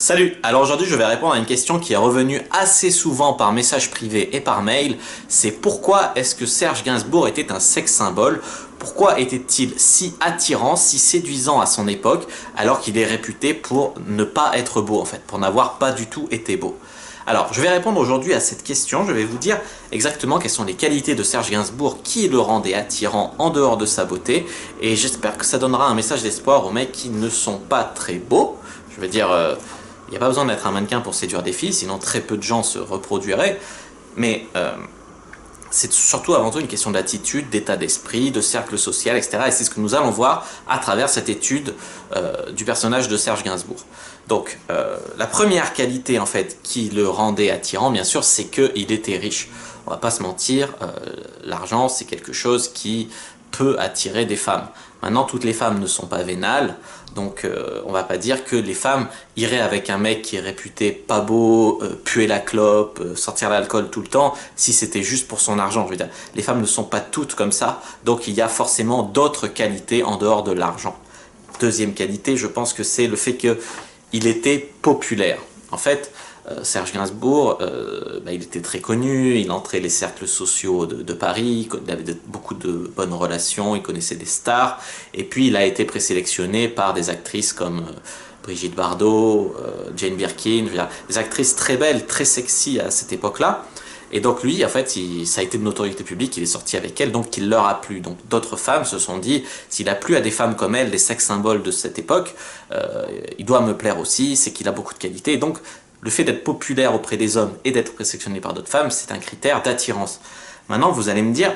Salut, alors aujourd'hui je vais répondre à une question qui est revenue assez souvent par message privé et par mail. C'est pourquoi est-ce que Serge Gainsbourg était un sex symbole? Pourquoi était-il si attirant, si séduisant à son époque, alors qu'il est réputé pour ne pas être beau en fait, pour n'avoir pas du tout été beau? Alors, je vais répondre aujourd'hui à cette question, je vais vous dire exactement quelles sont les qualités de Serge Gainsbourg qui le rendaient attirant en dehors de sa beauté, et j'espère que ça donnera un message d'espoir aux mecs qui ne sont pas très beaux. Je veux dire, il n'y a pas besoin d'être un mannequin pour séduire des filles, sinon très peu de gens se reproduiraient. Mais c'est surtout avant tout une question d'attitude, d'état d'esprit, de cercle social, etc. Et c'est ce que nous allons voir à travers cette étude du personnage de Serge Gainsbourg. Donc, la première qualité en fait qui le rendait attirant, bien sûr, c'est qu'il était riche. On va pas se mentir, l'argent c'est quelque chose qui peut attirer des femmes. Maintenant, toutes les femmes ne sont pas vénales, donc on va pas dire que les femmes iraient avec un mec qui est réputé pas beau, puer la clope, sortir l'alcool tout le temps, si c'était juste pour son argent. Je veux dire, les femmes ne sont pas toutes comme ça, donc il y a forcément d'autres qualités en dehors de l'argent. Deuxième qualité, je pense que c'est le fait qu'il était populaire. En fait, Serge Gainsbourg, il était très connu, il entrait les cercles sociaux de Paris, il avait beaucoup de bonnes relations, il connaissait des stars, et puis il a été présélectionné par des actrices comme Brigitte Bardot, Jane Birkin, je veux dire, des actrices très belles, très sexy à cette époque-là. Et donc lui, en fait, ça a été de notoriété publique, il est sorti avec elle, donc il leur a plu. Donc d'autres femmes se sont dit, s'il a plu à des femmes comme elle, des sex symboles de cette époque, il doit me plaire aussi, c'est qu'il a beaucoup de qualités. Et donc le fait d'être populaire auprès des hommes et d'être présélectionné par d'autres femmes, c'est un critère d'attirance. Maintenant, vous allez me dire,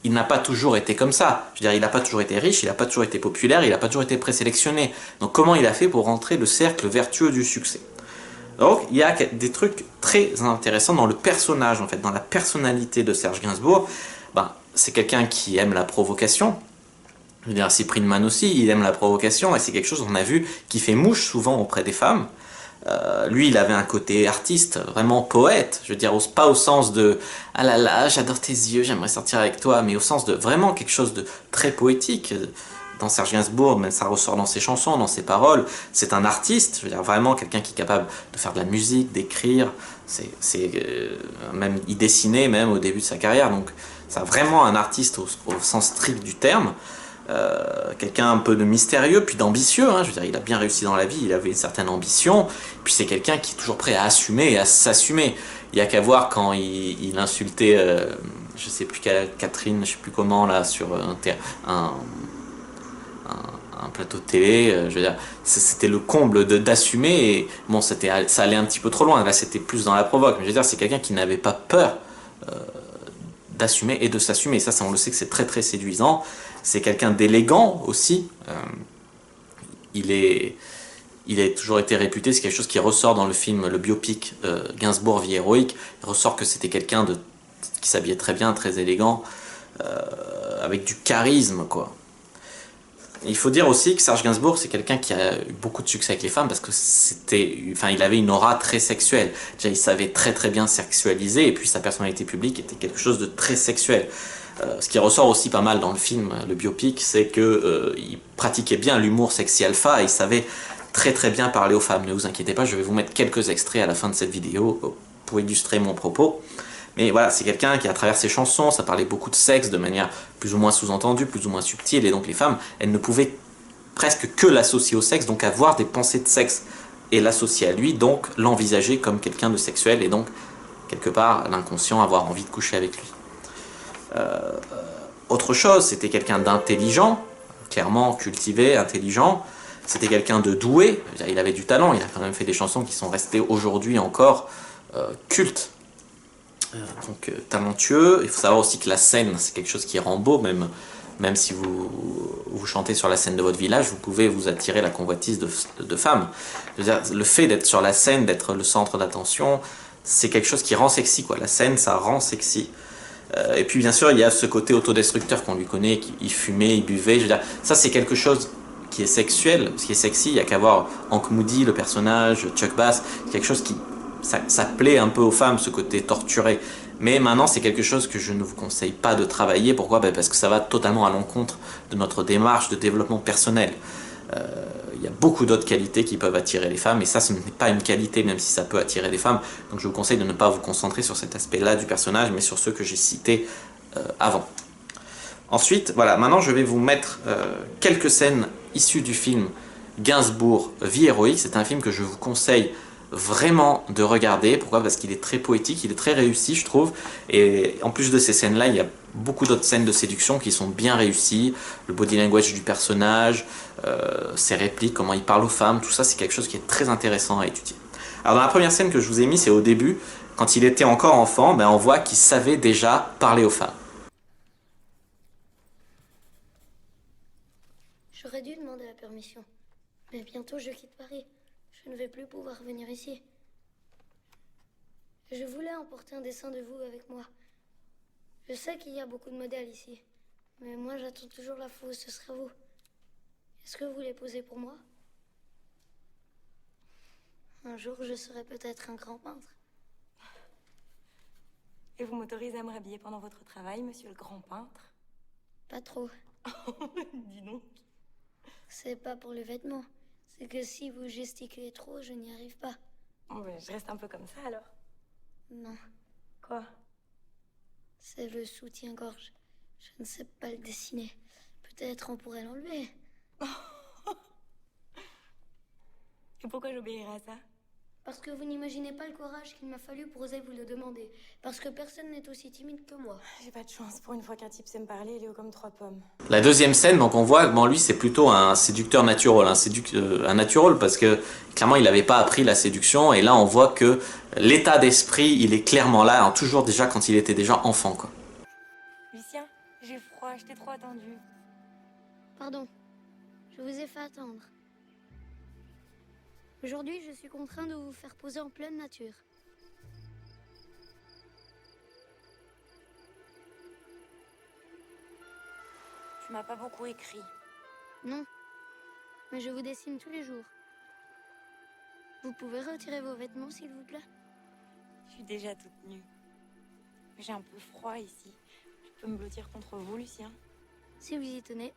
il n'a pas toujours été comme ça. Je veux dire, il n'a pas toujours été riche, il n'a pas toujours été populaire, il n'a pas toujours été présélectionné. Donc comment il a fait pour rentrer le cercle vertueux du succès? Donc il y a des trucs très intéressants dans le personnage, en fait, dans la personnalité de Serge Gainsbourg. C'est quelqu'un qui aime la provocation. Je veux dire, Cyprien Man aussi, il aime la provocation, et c'est quelque chose qu'on a vu qui fait mouche souvent auprès des femmes. Lui, il avait un côté artiste, vraiment poète, je veux dire, pas au sens de « Ah là là, j'adore tes yeux, j'aimerais sortir avec toi », mais au sens de vraiment quelque chose de très poétique. Dans Serge Gainsbourg, même ça ressort dans ses chansons, dans ses paroles, c'est un artiste, je veux dire, vraiment quelqu'un qui est capable de faire de la musique, d'écrire, même il dessinait même au début de sa carrière, donc c'est vraiment un artiste au sens strict du terme. Quelqu'un un peu de mystérieux, puis d'ambitieux, hein, je veux dire, il a bien réussi dans la vie, il avait une certaine ambition, puis c'est quelqu'un qui est toujours prêt à assumer et à s'assumer. Il y a qu'à voir quand il insultait, je sais plus Catherine, je sais plus comment, là, sur un, un plateau de télé, je veux dire, c'était le comble d'assumer, et bon, ça allait un petit peu trop loin, là c'était plus dans la provoque, mais je veux dire, c'est quelqu'un qui n'avait pas peur d'assumer et de s'assumer. Ça, on le sait que c'est très très séduisant. C'est quelqu'un d'élégant aussi. Il a toujours été réputé, c'est quelque chose qui ressort dans le film, le biopic Gainsbourg vie héroïque. Il ressort que c'était quelqu'un qui s'habillait très bien, très élégant, avec du charisme, quoi. Il faut dire aussi que Serge Gainsbourg, c'est quelqu'un qui a eu beaucoup de succès avec les femmes parce que il avait une aura très sexuelle. Déjà, il savait très très bien sexualiser, et puis sa personnalité publique était quelque chose de très sexuel. Ce qui ressort aussi pas mal dans le film, le biopic, c'est que il pratiquait bien l'humour sexy alpha et il savait très très bien parler aux femmes. Ne vous inquiétez pas, je vais vous mettre quelques extraits à la fin de cette vidéo pour illustrer mon propos. Mais voilà, c'est quelqu'un qui, à travers ses chansons, ça parlait beaucoup de sexe de manière plus ou moins sous-entendue, plus ou moins subtile, et donc les femmes, elles ne pouvaient presque que l'associer au sexe, donc avoir des pensées de sexe, et l'associer à lui, donc l'envisager comme quelqu'un de sexuel, et donc, quelque part, l'inconscient, avoir envie de coucher avec lui. Autre chose, c'était quelqu'un d'intelligent, clairement cultivé, intelligent, c'était quelqu'un de doué, il avait du talent, il a quand même fait des chansons qui sont restées aujourd'hui encore cultes. Donc talentueux. Il faut savoir aussi que la scène, c'est quelque chose qui rend beau, même si vous chantez sur la scène de votre village, vous pouvez vous attirer la convoitise de femmes. Je veux dire, le fait d'être sur la scène, d'être le centre d'attention, c'est quelque chose qui rend sexy, quoi. La scène, ça rend sexy. Et puis bien sûr, il y a ce côté autodestructeur qu'on lui connaît, il fumait, il buvait, je veux dire, ça c'est quelque chose qui est sexuel, ce qui est sexy, il y a qu'à voir Hank Moody, le personnage, Chuck Bass, quelque chose qui ça plaît un peu aux femmes, ce côté torturé. Mais maintenant, c'est quelque chose que je ne vous conseille pas de travailler. Pourquoi? Parce que ça va totalement à l'encontre de notre démarche de développement personnel. Il y a beaucoup d'autres qualités qui peuvent attirer les femmes, et ça, ce n'est pas une qualité, même si ça peut attirer les femmes. Donc je vous conseille de ne pas vous concentrer sur cet aspect-là du personnage, mais sur ceux que j'ai cités avant. Ensuite, voilà, maintenant je vais vous mettre quelques scènes issues du film Gainsbourg, Vie héroïque. C'est un film que je vous conseille vraiment de regarder. Pourquoi? Parce qu'il est très poétique, il est très réussi, je trouve. Et en plus de ces scènes-là, il y a beaucoup d'autres scènes de séduction qui sont bien réussies. Le body language du personnage, ses répliques, comment il parle aux femmes, tout ça, c'est quelque chose qui est très intéressant à étudier. Alors dans la première scène que je vous ai mis, c'est au début, quand il était encore enfant, on voit qu'il savait déjà parler aux femmes. J'aurais dû demander la permission. Mais bientôt je quitte Paris. Je ne vais plus pouvoir venir ici. Je voulais emporter un dessin de vous avec moi. Je sais qu'il y a beaucoup de modèles ici. Mais moi j'attends toujours la fois où ce sera vous. Est-ce que vous voulez poser pour moi? Un jour je serai peut-être un grand peintre. Et vous m'autorisez à me rhabiller pendant votre travail, monsieur le grand peintre? Pas trop. Dis donc. C'est pas pour les vêtements. C'est que si vous gesticulez trop, je n'y arrive pas. Oh, mais je reste un peu comme ça alors. Non, Quoi? c'est le soutien-gorge. Je ne sais pas le dessiner. Peut-être on pourrait l'enlever. Et pourquoi j'obéirais à ça? Parce que vous n'imaginez pas le courage qu'il m'a fallu pour oser vous le demander. Parce que personne n'est aussi timide que moi. J'ai pas de chance. Pour une fois qu'un type sait me parler, il est haut comme 3 pommes. La deuxième scène, donc on voit que lui c'est plutôt un séducteur natural, un natural parce que clairement il n'avait pas appris la séduction, et là on voit que l'état d'esprit il est clairement là, hein, toujours déjà quand il était déjà enfant quoi. Lucien, j'ai froid, je t'ai trop attendu. Pardon, je vous ai fait attendre. Aujourd'hui, je suis contraint de vous faire poser en pleine nature. Tu m'as pas beaucoup écrit. Non, mais je vous dessine tous les jours. Vous pouvez retirer vos vêtements, s'il vous plaît? Je suis déjà toute nue. J'ai un peu froid ici. Je peux me blottir contre vous, Lucien? Si vous y tenez.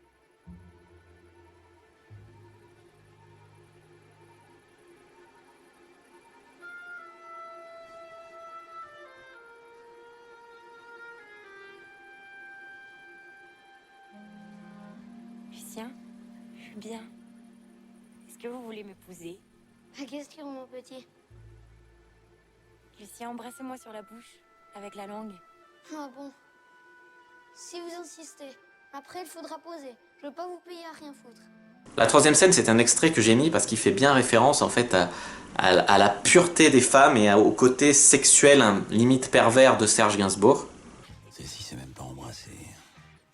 Lucien, je suis bien. Est-ce que vous voulez m'épouser? La question, mon petit. Lucien, embrassez-moi sur la bouche, avec la langue. Ah bon? Si vous insistez. Après, il faudra poser. Je veux pas vous payer à rien foutre. La troisième scène, c'est un extrait que j'ai mis parce qu'il fait bien référence en fait à la pureté des femmes et au côté sexuel, limite pervers de Serge Gainsbourg. Celle-ci s'est même pas embrassée.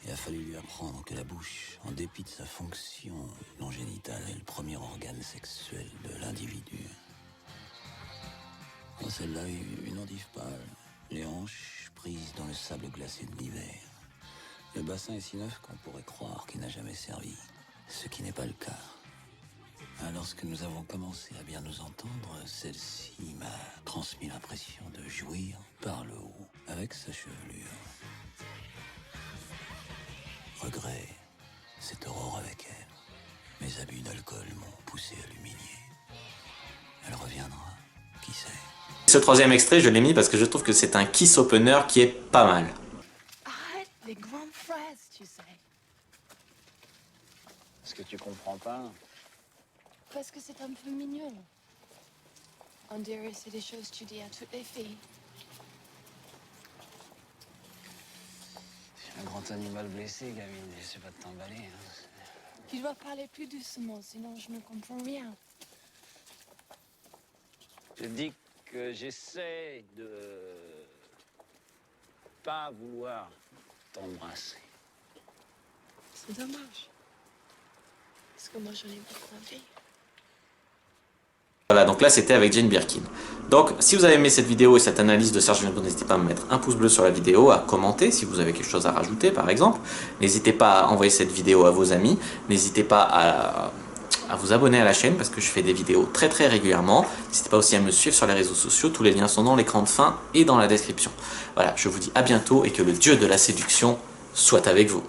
Il a fallu lui apprendre que la bouche, en dépit de sa fonction non génitale, est le premier organe sexuel de l'individu. Celle-là, une endive pâle, les hanches prises dans le sable glacé de l'hiver. Le bassin est si neuf qu'on pourrait croire qu'il n'a jamais servi, ce qui n'est pas le cas. Lorsque nous avons commencé à bien nous entendre, celle-ci m'a transmis l'impression de jouir par le haut avec sa chevelure. Regret, cette aurore avec elle. Mes abus d'alcool m'ont poussé à l'humilier. Elle reviendra, qui sait. Ce troisième extrait, je l'ai mis parce que je trouve que c'est un kiss opener qui est pas mal. Arrête les grandes phrases, tu sais. Est-ce que tu comprends pas? Parce que c'est un peu mignon. On dirait que c'est des choses que tu dis à toutes les filles. Un grand animal blessé, gamine. Je sais pas de t'emballer. Hein. Tu dois parler plus doucement, sinon je ne comprends rien. Je dis que j'essaie de pas vouloir t'embrasser. C'est dommage. Parce que moi, j'en ai beaucoup envie. Voilà, donc là c'était avec Jane Birkin. Donc si vous avez aimé cette vidéo et cette analyse de Serge Gainsbourg, n'hésitez pas à me mettre un pouce bleu sur la vidéo, à commenter si vous avez quelque chose à rajouter par exemple. N'hésitez pas à envoyer cette vidéo à vos amis. N'hésitez pas à vous abonner à la chaîne parce que je fais des vidéos très régulièrement. N'hésitez pas aussi à me suivre sur les réseaux sociaux. Tous les liens sont dans l'écran de fin et dans la description. Voilà, je vous dis à bientôt et que le dieu de la séduction soit avec vous.